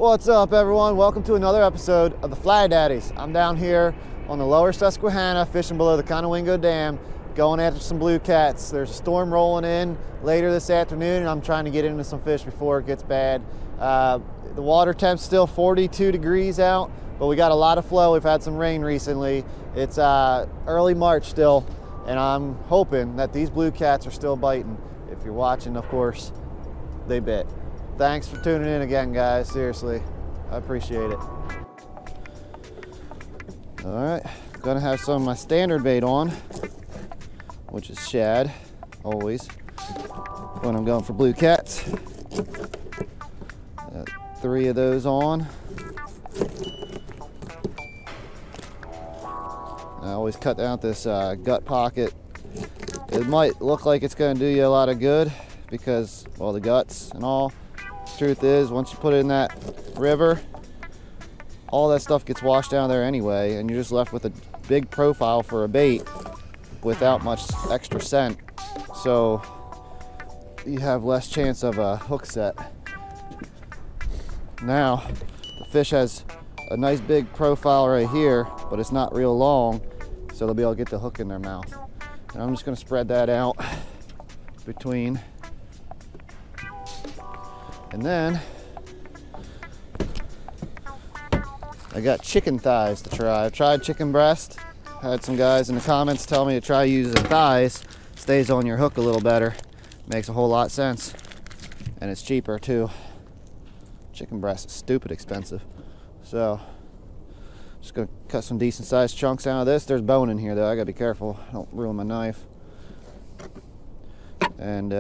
What's up, everyone? Welcome to another episode of the Fly Daddies. I'm down here on the lower Susquehanna, fishing below the Conowingo Dam, going after some blue cats. There's a storm rolling in later this afternoon, and I'm trying to get into some fish before it gets bad. The water temp's still 42 degrees out, but we got a lot of flow. We've had some rain recently. It's early March still, and I'm hoping that these blue cats are still biting. If you're watching, of course, they bit. Thanks for tuning in again, guys. Seriously, I appreciate it. All right, gonna have some of my standard bait on, which is shad, always, when I'm going for blue cats. Got 3 of those on. I always cut out this gut pocket. It might look like it's gonna do you a lot of good because, well, the guts and all. Truth is, once you put it in that river, all that stuff gets washed down there anyway, and you're just left with a big profile for a bait without much extra scent, so you have less chance of a hook set. Now the fish has a nice big profile right here, but it's not real long, so they'll be able to get the hook in their mouth. And I'm just going to spread that out between. And then I got chicken thighs to try. I've tried chicken breast. Had some guys in the comments tell me to try using thighs. Stays on your hook a little better. Makes a whole lot of sense. And it's cheaper too. Chicken breast is stupid expensive. So just gonna cut some decent sized chunks out of this. There's bone in here though. I gotta be careful. Don't ruin my knife. And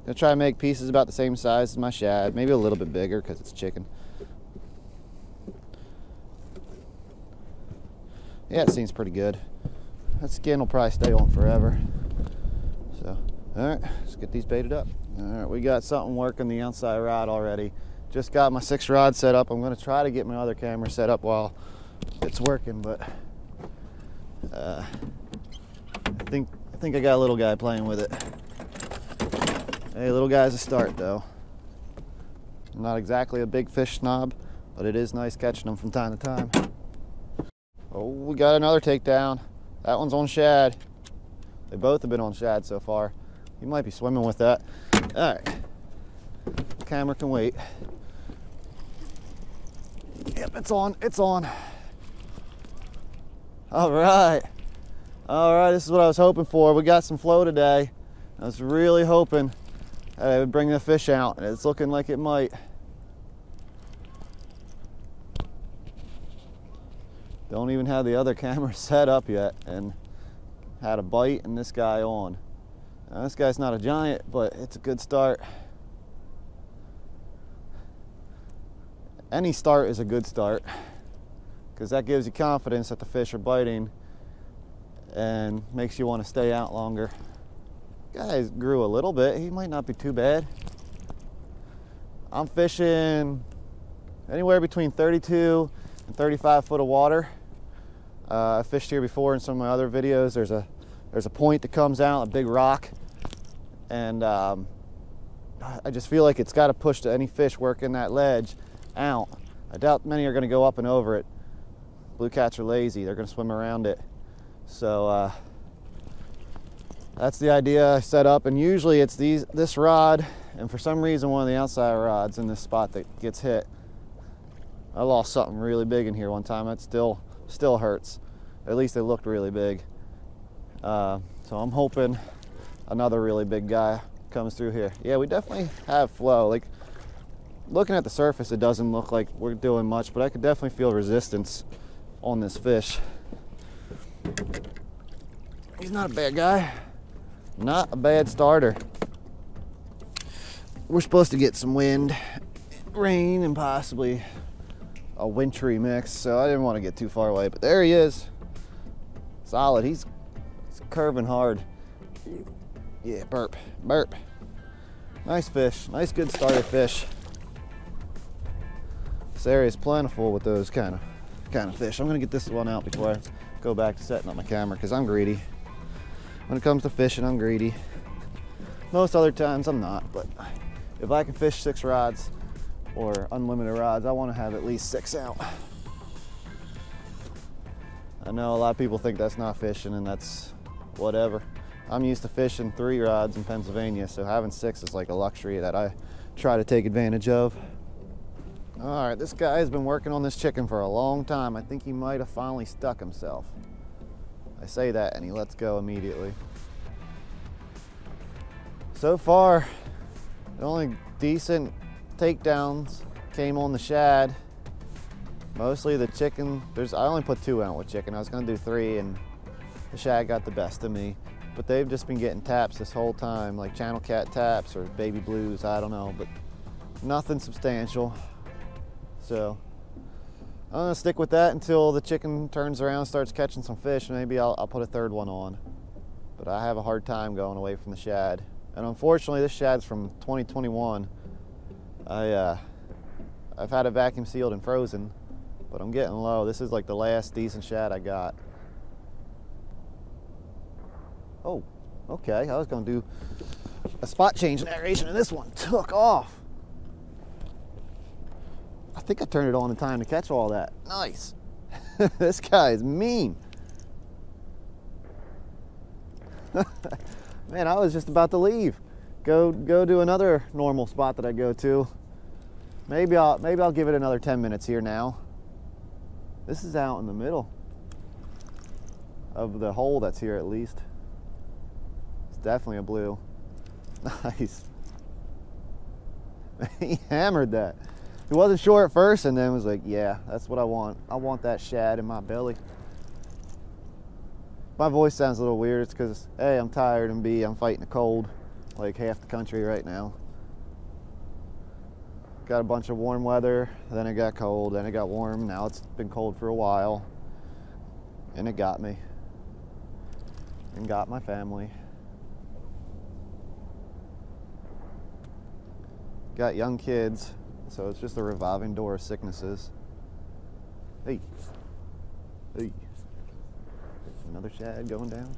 gonna try to make pieces about the same size as my shad, maybe a little bit bigger because it's chicken. Yeah, it seems pretty good. That skin will probably stay on forever. So, all right, let's get these baited up. All right, we got something working the outside rod already. Just got my 6 rod set up. I'm gonna try to get my other camera set up while it's working, but I think I got a little guy playing with it. Hey, little guy's a start though. I'm not exactly a big fish snob, but it is nice catching them from time to time. Oh, we got another takedown. That one's on shad. They both have been on shad so far. You might be swimming with that. All right, the camera can wait. Yep, it's on, it's on. All right, this is what I was hoping for. We got some flow today. I was really hoping that it would bring the fish out, and it's looking like it might. Don't even have the other camera set up yet, and had a bite and this guy on. Now, this guy's not a giant, but it's a good start. Any start is a good start because that gives you confidence that the fish are biting and makes you want to stay out longer. Guy grew a little bit. He might not be too bad. I'm fishing anywhere between 32 and 35 foot of water. I fished here before in some of my other videos. There's a point that comes out, a big rock, and I just feel like it's got to push any fish working that ledge out. I doubt many are going to go up and over it. Blue cats are lazy. They're going to swim around it. So that's the idea I set up, and usually it's this rod, and for some reason one of the outside rods in this spot that gets hit. I lost something really big in here one time. That still hurts. At least it looked really big. So I'm hoping another really big guy comes through here. Yeah, we definitely have flow. Like, looking at the surface, it doesn't look like we're doing much, but I could definitely feel resistance on this fish. He's not a bad guy. Not a bad starter. We're supposed to get some wind, rain, and possibly a wintry mix, so I didn't want to get too far away, but there he is. Solid. He's curving hard. Yeah, burp. Nice fish. Nice, good starter fish. This area is plentiful with those kind of fish. I'm gonna get this one out before I go back to setting up my camera because I'm greedy. When it comes to fishing, I'm greedy. Most other times I'm not, but if I can fish 6 rods or unlimited rods, I want to have at least 6 out. I know a lot of people think that's not fishing, and that's whatever. I'm used to fishing 3 rods in Pennsylvania, so having 6 is like a luxury that I try to take advantage of. All right, this guy has been working on this chicken for a long time. I think he might have finally stuck himself. I say that and he lets go immediately. So far, the only decent takedowns came on the shad. Mostly the chicken. I only put 2 out with chicken. I was gonna do 3 and the shad got the best of me. But they've just been getting taps this whole time, like channel cat taps or baby blues, I don't know, but nothing substantial. So I'm gonna stick with that until the chicken turns around and starts catching some fish. Maybe I'll put a 3rd one on. But I have a hard time going away from the shad. And unfortunately, this shad's from 2021. I've had it vacuum sealed and frozen, but I'm getting low. This is like the last decent shad I got. Oh, okay. I was gonna do a spot change narration and this one took off. I think I turned it on in time to catch all that. Nice. This guy is mean. Man, I was just about to leave. Go do another normal spot that I go to. Maybe I'll give it another 10 minutes here now. This is out in the middle of the hole that's here at least. It's definitely a blue. Nice. He hammered that. He wasn't sure at first and then was like, yeah, that's what I want. I want that shad in my belly. My voice sounds a little weird. It's because A, I'm tired, and B, I'm fighting a cold like half the country right now. Got a bunch of warm weather, then it got cold, then it got warm. Now it's been cold for a while, and it got me and got my family. Got young kids, so it's just a revolving door of sicknesses. Hey, hey. Another shad going down.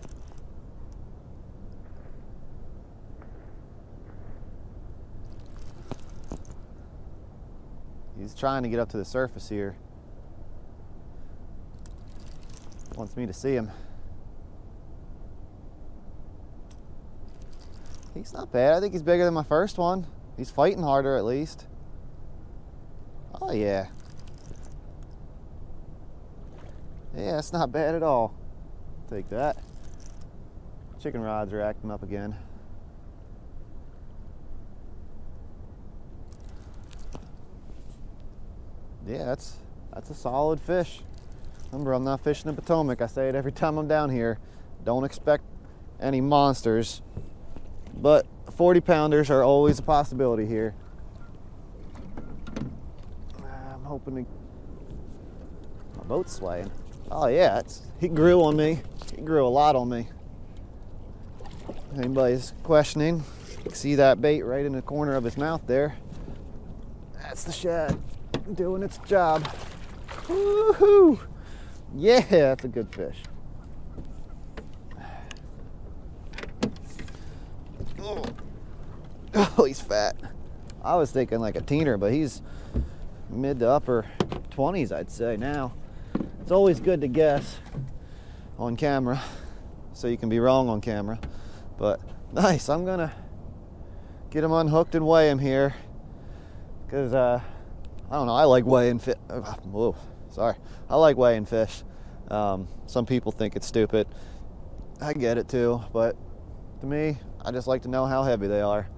He's trying to get up to the surface here. Wants me to see him. He's not bad. I think he's bigger than my first one. He's fighting harder at least. Oh yeah. Yeah, it's not bad at all. Take that. Chicken rods are acting up again. Yeah, that's a solid fish. Remember, I'm not fishing in Potomac. I say it every time I'm down here. Don't expect any monsters, but 40-pounders are always a possibility here. I'm hoping to... My boat's swaying. Oh yeah, he grew on me. He grew a lot on me. Anybody's questioning, you can see that bait right in the corner of his mouth there. That's the shad doing its job. Woohoo! Yeah, that's a good fish. Oh, he's fat. I was thinking like a teener, but he's mid to upper 20s, I'd say now. It's always good to guess on camera, so you can be wrong on camera. But nice, I'm gonna get him unhooked and weigh him here, because I don't know, I like weighing fish. Whoa, sorry. I like weighing fish. Some people think it's stupid. I get it too, but to me, I just like to know how heavy they are.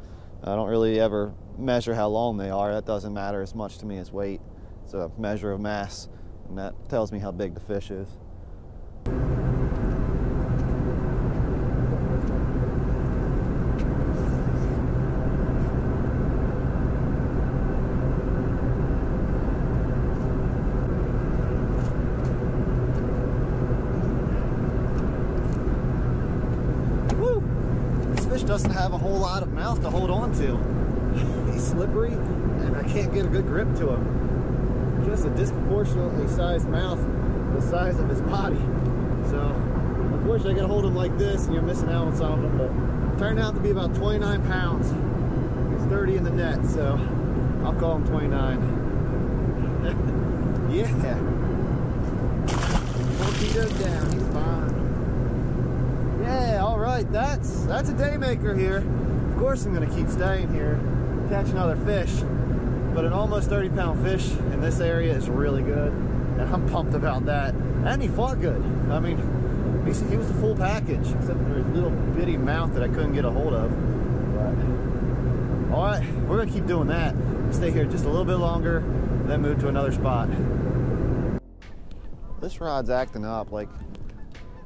I don't really ever measure how long they are. That doesn't matter as much to me as weight. It's a measure of mass, and that tells me how big the fish is. Doesn't have a whole lot of mouth to hold on to. He's slippery and I can't get a good grip to him. Just a disproportionately sized mouth the size of his body. So unfortunately I gotta hold him like this and you're missing out on something, but it turned out to be about 29 pounds. He's 30 in the net, so I'll call him 29. Yeah. Torpedo down, he's fine. Yeah, all right, that's a day maker here. Of course I'm gonna keep staying here, catch another fish. But an almost 30-pound fish in this area is really good, and I'm pumped about that. And he fought good. I mean, he was the full package, except for his little bitty mouth that I couldn't get a hold of. But, all right, we're gonna keep doing that. Stay here just a little bit longer, then move to another spot. This rod's acting up. Like,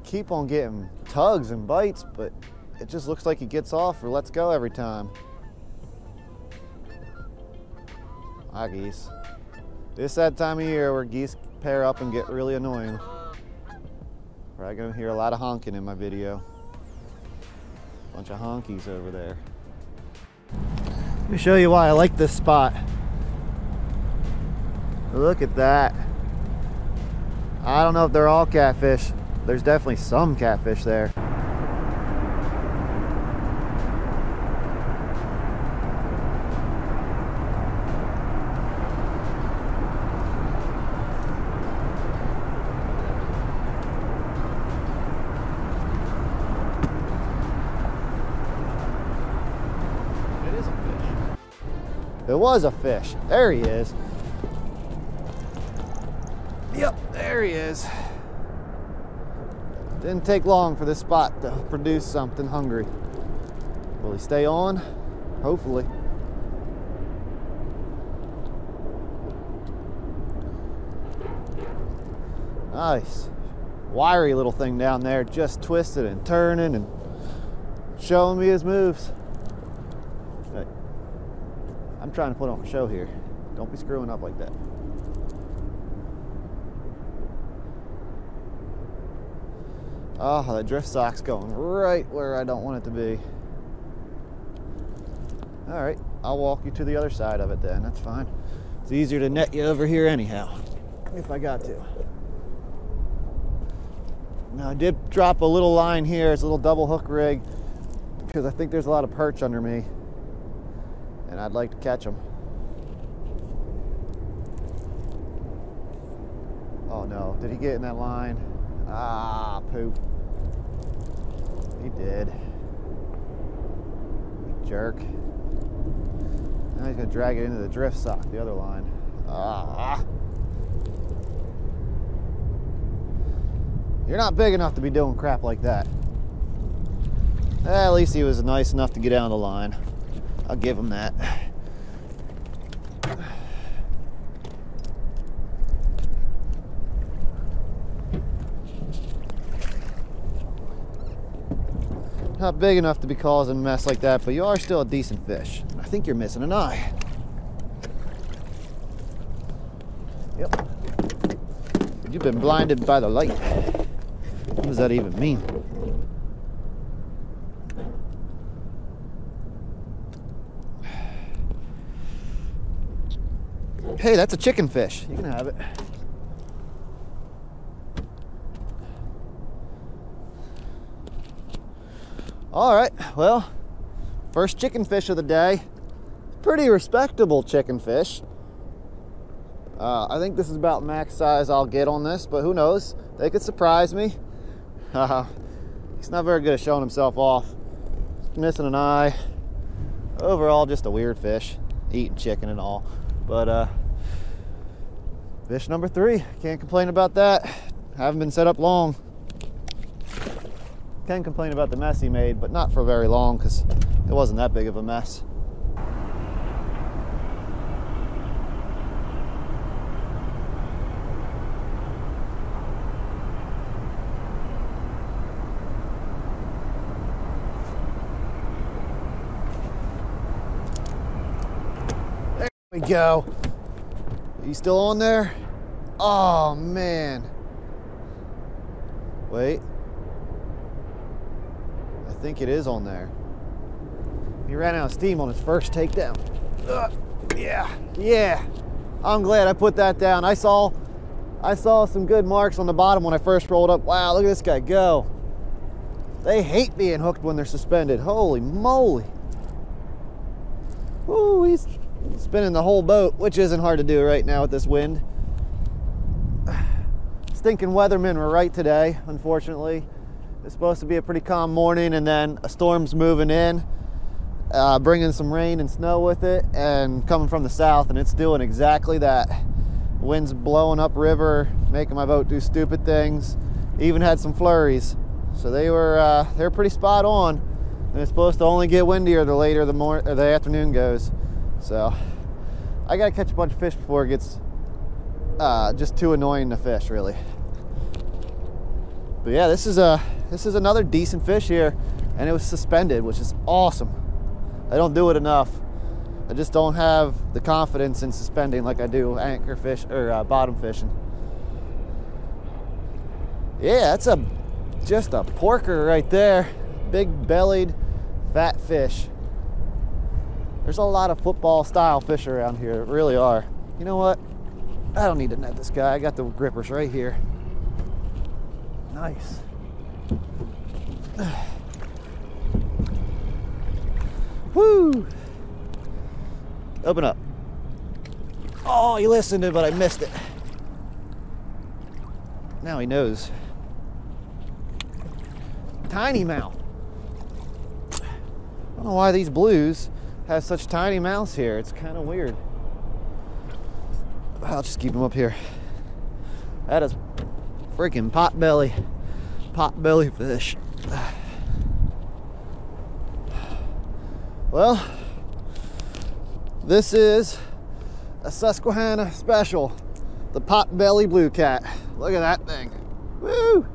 keep on getting tugs and bites, but it just looks like he gets off or lets go every time. Hi, geese. This that time of year where geese pair up and get really annoying. Probably gonna hear a lot of honking in my video. Bunch of honkies over there. Let me show you why I like this spot. Look at that. I don't know if they're all catfish. There's definitely some catfish there. It was a fish. There he is. Yep, there he is. Didn't take long for this spot to produce something hungry. Will he stay on? Hopefully. Nice. Wiry little thing down there, just twisted and turning and showing me his moves. I'm trying to put on a show here. Don't be screwing up like that. Oh, that drift sock's going right where I don't want it to be. All right, I'll walk you to the other side of it then. That's fine. It's easier to net you over here anyhow, if I got to. Now, I did drop a little line here. It's a little double hook rig because I think there's a lot of perch under me, and I'd like to catch them. Oh no, did he get in that line? Ah, poop. He did. You jerk. Now he's gonna drag it into the drift sock, the other line. Ah. You're not big enough to be doing crap like that. At least he was nice enough to get out of the line. I'll give him that. Not big enough to be causing a mess like that, but you are still a decent fish. I think you're missing an eye. Yep. You've been blinded by the light. What does that even mean? Hey, that's a chicken fish. You can have it. All right, well, first chicken fish of the day. Pretty respectable chicken fish. I think this is about max size I'll get on this, but who knows? They could surprise me. He's not very good at showing himself off. Missing an eye. Overall, just a weird fish. Eating chicken and all. But fish number 3. Can't complain about that. Haven't been set up long. Can complain about the mess he made, but not for very long because it wasn't that big of a mess. There we go. Are you still on there? Oh man. Wait. I think it is on there. He ran out of steam on his first takedown. Yeah. I'm glad I put that down. I saw some good marks on the bottom when I first rolled up. Wow, look at this guy go. They hate being hooked when they're suspended. Holy moly. Ooh, spinning the whole boat, which isn't hard to do right now with this wind. Stinking weathermen were right today, unfortunately. It's supposed to be a pretty calm morning, and then a storm's moving in, bringing some rain and snow with it, and coming from the south, and it's doing exactly that. Wind's blowing up river, making my boat do stupid things. Even had some flurries, so they were pretty spot on. And it's supposed to only get windier the later the afternoon goes. So I gotta catch a bunch of fish before it gets just too annoying to fish, really. But yeah, this is another decent fish here, and it was suspended, which is awesome. I don't do it enough. I just don't have the confidence in suspending like I do anchor fish or bottom fishing. Yeah, that's just a porker right there. Big bellied, fat fish. There's a lot of football style fish around here, there really are. You know what? I don't need to net this guy. I got the grippers right here. Nice. Woo! Open up. Oh, he listened to it, but I missed it. Now he knows. Tiny mouth. I don't know why these blues have such tiny mouths here. It's kind of weird. I'll just keep them up here. That is freaking potbelly fish. Well, this is a Susquehanna special, the potbelly blue cat. Look at that thing. Woo!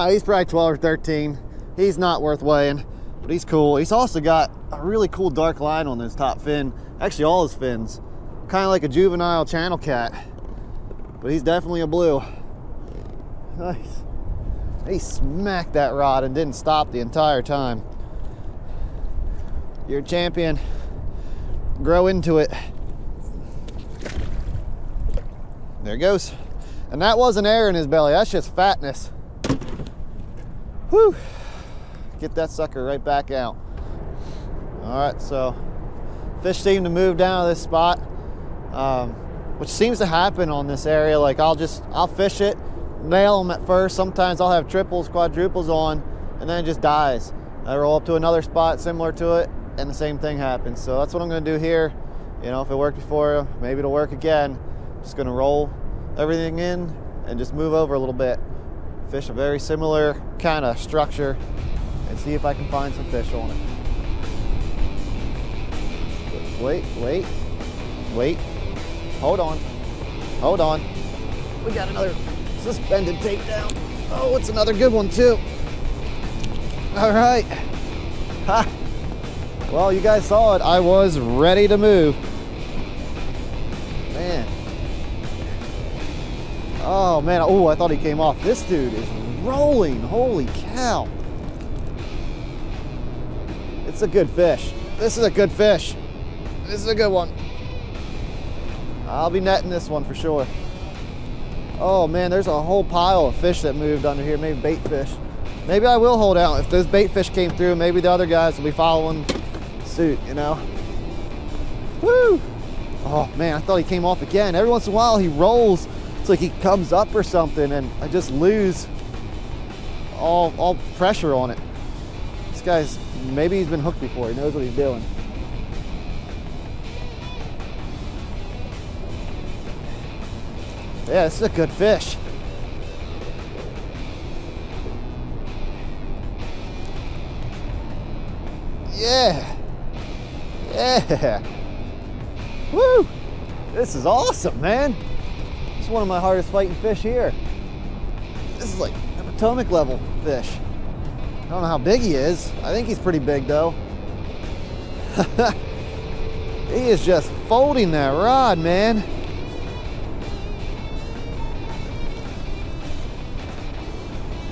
He's probably 12 or 13. He's not worth weighing, but he's cool. He's also got a really cool dark line on his top fin. Actually, all his fins. Kind of like a juvenile channel cat, but he's definitely a blue. Nice. He smacked that rod and didn't stop the entire time. You're a champion. Grow into it. There it goes. And that wasn't air in his belly, that's just fatness. Whew. Get that sucker right back out. All right, so fish seem to move down to this spot, which seems to happen on this area. Like I'll fish it, nail them at first. Sometimes I'll have triples, quadruples on, and then it just dies. I roll up to another spot similar to it, and the same thing happens. So that's what I'm gonna do here. You know, if it worked before, maybe it'll work again. Just gonna roll everything in and just move over a little bit. Fish a very similar kind of structure and see if I can find some fish on it. Wait. Hold on. We got another suspended takedown. Oh, it's another good one too. All right. Ha. Well, you guys saw it. I was ready to move. Man. Oh man, oh, I thought he came off. This dude is rolling, holy cow. It's a good fish. This is a good fish. This is a good one. I'll be netting this one for sure. Oh man, there's a whole pile of fish that moved under here, maybe bait fish. Maybe I will hold out. If those bait fish came through, maybe the other guys will be following suit, you know? Woo! Oh man, I thought he came off again. Every once in a while he rolls. It's like he comes up or something and I just lose all pressure on it. This guy's, maybe he's been hooked before. He knows what he's doing. Yeah, this is a good fish. Yeah. Woo! This is awesome, man. It's one of my hardest fighting fish here. This is like a Potomac level fish. I don't know how big he is. I think he's pretty big though. He is just folding that rod, man.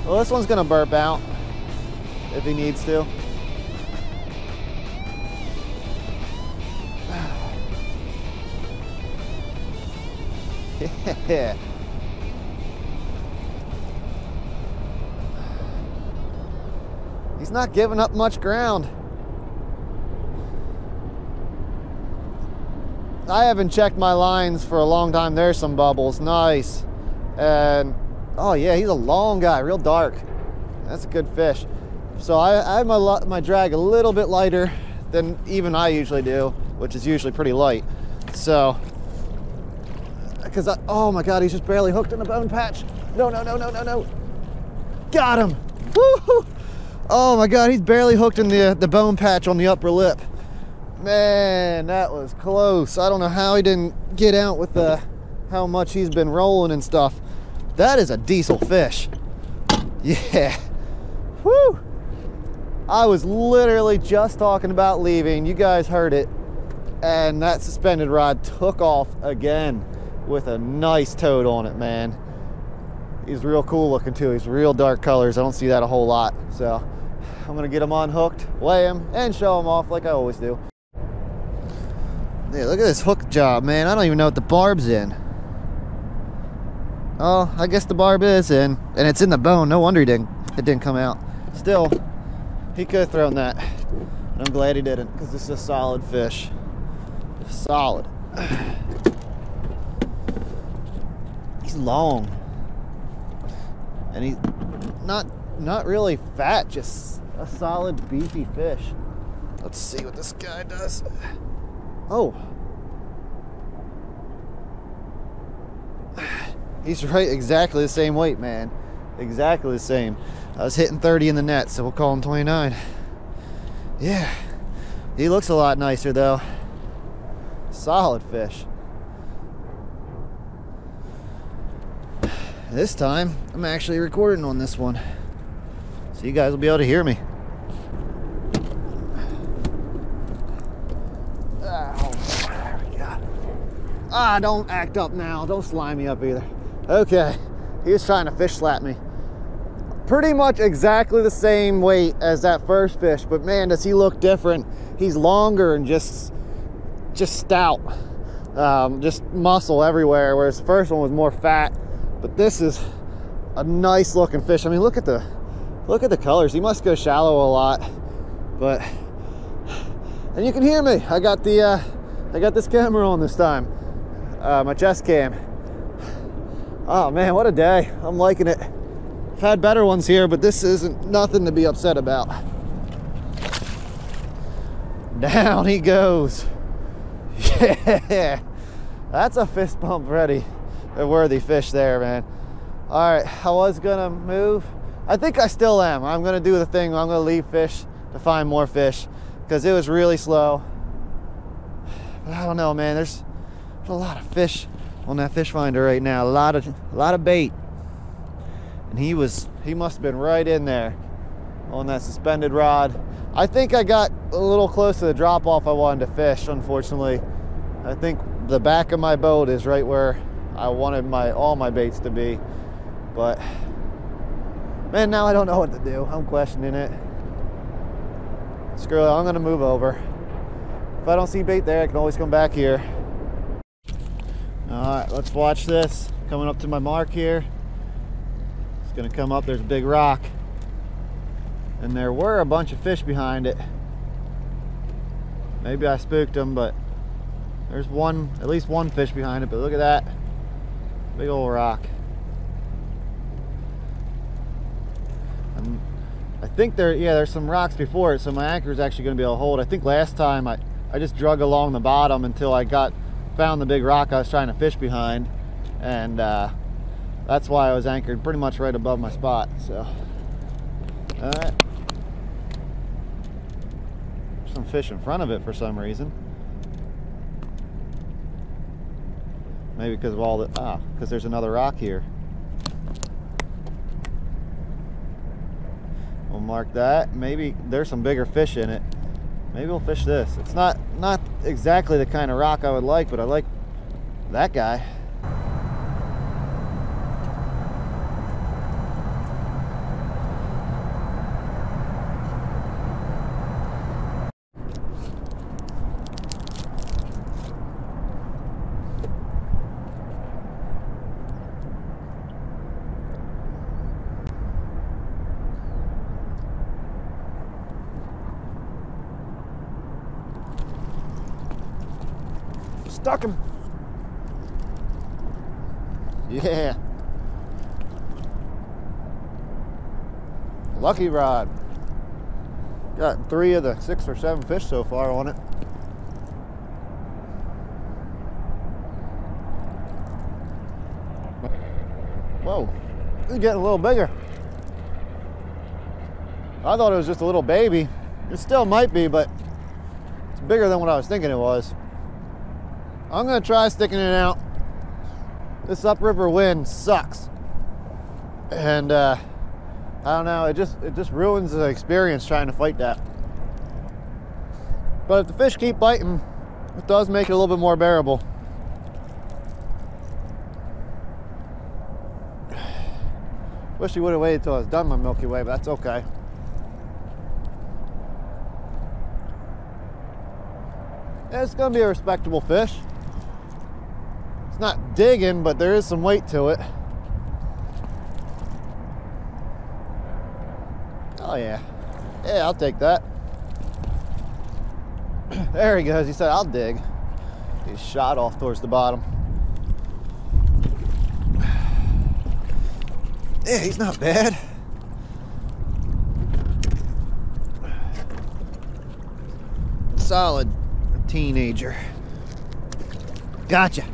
Well, this one's gonna burp out if he needs to. Yeah. He's not giving up much ground. I haven't checked my lines for a long time. There's some bubbles, nice. And oh yeah, he's a long guy, real dark. That's a good fish. So I have my drag a little bit lighter than even I usually do, which is usually pretty light. So, because oh my God, he's just barely hooked in the bone patch. No, no, no, no, no, no. Got him. Woo-hoo. Oh my God, he's barely hooked in the bone patch on the upper lip. Man, that was close. I don't know how he didn't get out with how much he's been rolling and stuff. That is a diesel fish. Yeah. Woo. I was literally just talking about leaving. You guys heard it. And that suspended rod took off again with a nice toad on it, man. He's real cool looking too. He's real dark colors. I don't see that a whole lot. So I'm gonna get him unhooked, weigh him, and show him off like I always do. Yeah, look at this hook job, man. I don't even know what the barb's in. Oh, I guess the barb is in, and it's in the bone. No wonder it didn't come out. Still, he could have thrown that. And I'm glad he didn't, because this is a solid fish. Solid. He's long. And he's not really fat, just a solid beefy fish. Let's see what this guy does. Oh. He's right exactly the same weight, man. Exactly the same. I was hitting 30 in the net, so we'll call him 29. Yeah. He looks a lot nicer though. Solid fish. This time, I'm actually recording on this one, so you guys will be able to hear me. Oh, there we go. Ah, don't act up now. Don't slime me up either. Okay, he was trying to fish slap me. Pretty much exactly the same weight as that first fish, but man, does he look different. He's longer and just stout. Just muscle everywhere, whereas the first one was more fat. But this is a nice looking fish. I mean, look at the colors. He must go shallow a lot. But, and you can hear me. I got this camera on this time. My chest cam. Oh man, what a day. I'm liking it. I've had better ones here, but this isn't nothing to be upset about. Down he goes. Yeah, that's a fist bump ready. A worthy fish there, man. All right, I was gonna move. I think I still am. I'm gonna do the thing. I'm gonna leave fish to find more fish because it was really slow. But I don't know, man. There's a lot of fish on that fish finder right now. A lot of bait, and he must have been right in there on that suspended rod. I think I got a little close to the drop off I wanted to fish. Unfortunately, I think the back of my boat is right where I wanted all my baits to be. But man, now I don't know what to do. I'm questioning it. Screw it, I'm gonna move over. If I don't see bait there, I can always come back here. All right, let's watch this. Coming up to my mark here. It's gonna come up, there's a big rock. And there were a bunch of fish behind it. Maybe I spooked them, but there's at least one fish behind it. But look at that, big old rock. And I think there's some rocks before it, so my anchor is actually going to be able to hold. I think last time I just drug along the bottom until I found the big rock I was trying to fish behind, and that's why I was anchored pretty much right above my spot. So, all right. Some fish in front of it for some reason. Maybe because of because there's another rock here. We'll mark that. Maybe there's some bigger fish in it. Maybe we'll fish this. It's not exactly the kind of rock I would like, but I like that guy. stuck him. Yeah. Lucky rod. Got 3 of the 6 or 7 fish so far on it. Whoa, it's getting a little bigger. I thought it was just a little baby. It still might be, but it's bigger than what I was thinking it was. I'm gonna try sticking it out. This upriver wind sucks. And I don't know, it just ruins the experience trying to fight that. But if the fish keep biting, it does make it a little bit more bearable. Wish he would have waited till I was done my Milky Way, but that's okay. It's gonna be a respectable fish. It's not digging, but there is some weight to it. Oh yeah. Yeah, I'll take that. There he goes. He said, I'll dig. He's shot off towards the bottom. Yeah, he's not bad. Solid teenager. Gotcha.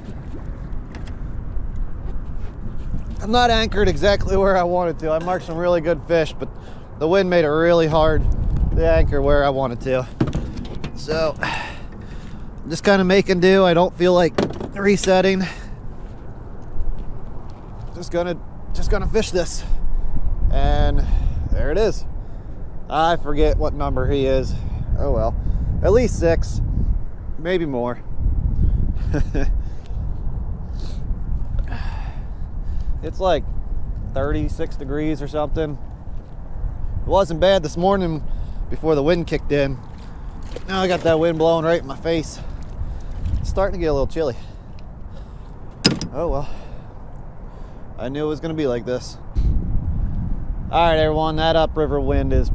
I'm not anchored exactly where I wanted to. I marked some really good fish, but the wind made it really hard to anchor where I wanted to. So, I'm just kind of making do. I don't feel like resetting. Just gonna fish this. And there it is. I forget what number he is. Oh well. At least 6, maybe more. It's like 36 degrees or something. It wasn't bad this morning before the wind kicked in. Now I got that wind blowing right in my face. It's starting to get a little chilly. Oh well. I knew it was gonna be like this. All right, everyone, that upriver wind is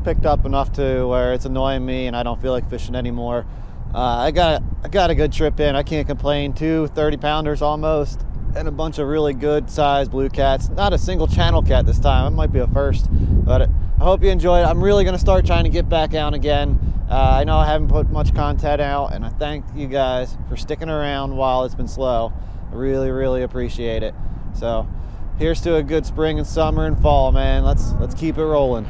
picked up enough to where it's annoying me and I don't feel like fishing anymore. I got a good trip in. I can't complain. 2 30-pounders almost, and a bunch of really good sized blue cats. Not a single channel cat this time. It might be a first, but I hope you enjoyed it. I'm really gonna start trying to get back out again. I know I haven't put much content out, and I thank you guys for sticking around while it's been slow. I really, really appreciate it. So here's to a good spring and summer and fall, man. Let's keep it rolling.